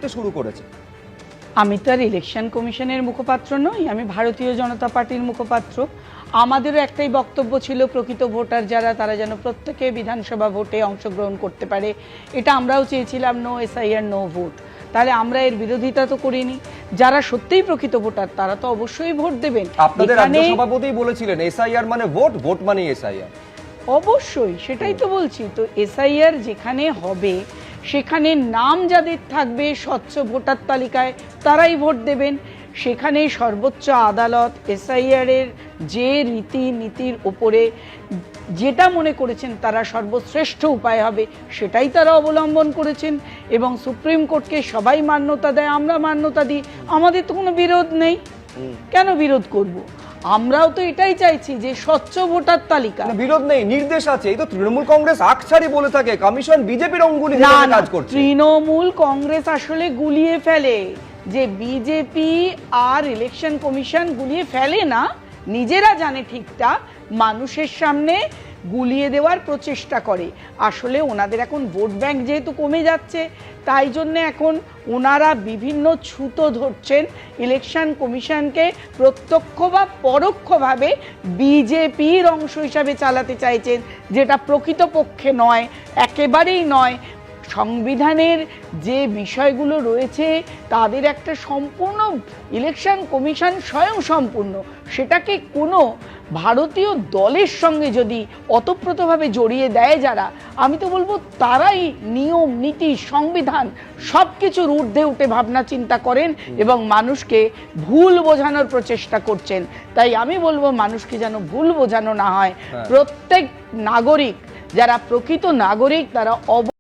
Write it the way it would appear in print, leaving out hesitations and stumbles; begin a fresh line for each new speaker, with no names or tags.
করতে শুরু করেছে।
আমি তো আর ইলেকশন কমিশনের মুখপাত্র নই, আমি ভারতীয় জনতা পার্টির মুখপাত্র। আমাদেরও একটাই বক্তব্য ছিল, প্রকৃত ভোটার যারা তারা যেন প্রত্যেকে বিধানসভা ভোটে অংশগ্রহণ করতে পারে। এটা আমরাও চেয়েছিলাম, নো এসআইআর নো ভোট। তাহলে আমরা এর বিরোধিতা তো করিনি। যারা সত্যিই প্রকৃত ভোটার তারা তো অবশ্যই ভোট দেবেন।
আপনাদের রাজ্য সভাপতি বলেছিলেন এসআইআর মানে ভোট, ভোট মানে এসআইআর।
অবশ্যই, সেটাই তো বলছি। তো এসআইআর যেখানে হবে সেখানে নাম যাদের থাকবে স্বচ্ছ ভোটার তালিকায় তারাই ভোট দেবেন। সেখানে সর্বোচ্চ আদালত এসআইআর এর যে রীতিনীতির ওপরে যেটা মনে করেছেন তারা সর্বশ্রেষ্ঠ উপায় হবে সেটাই তারা অবলম্বন করেছেন, এবং সুপ্রিম কোর্টকে সবাই মান্যতা দেয়, আমরা মান্যতা দিই। আমাদের তো কোনো বিরোধ নেই, কেন বিরোধ করব? আমরাও তো এটাই চাইছি যে স্বচ্ছ ভোটার তালিকা।
বিরোধ নেই, নির্দেশ আছে। এই তো তৃণমূল কংগ্রেস আকছাড়ি বলে থাকে কমিশন বিজেপির অঙ্গুলি কাজ করছে।
তৃণমূল কংগ্রেস আসলে গুলিয়ে ফেলে, যে বিজেপি আর ইলেকশন কমিশন গুলিয়ে ফেলে না, নিজেরা জানে ঠিকটা, মানুষের সামনে গুলিয়ে দেওয়ার প্রচেষ্টা করে। আসলে ওনাদের এখন ভোট ব্যাংক যেহেতু কমে যাচ্ছে, তাই জন্য এখন ওনারা বিভিন্ন ছুতো ধরছেন ইলেকশন কমিশনকে প্রত্যক্ষ বা পরোক্ষভাবে বিজেপির অংশ হিসাবে চালাতে চাইছেন, যেটা প্রকৃতপক্ষে নয়, একেবারেই নয়। সংবিধানের যে বিষয়গুলো রয়েছে তাদের একটা সম্পূর্ণ ইলেকশন কমিশন স্বয়ং সম্পূর্ণ, সেটাকে কোনো ভারতীয় দলের সঙ্গে যদি অতপ্রতভাবে জড়িয়ে দেয় যারা, আমি তো বলবো তারাই নিয়ম নীতি সংবিধান সব কিছুর ঊর্ধ্বে উঠে ভাবনা চিন্তা করেন এবং মানুষকে ভুল বোঝানোর প্রচেষ্টা করছেন। তাই আমি বলবো মানুষকে যেন ভুল বোঝানো না হয়। প্রত্যেক নাগরিক, যারা প্রকৃত নাগরিক, তারা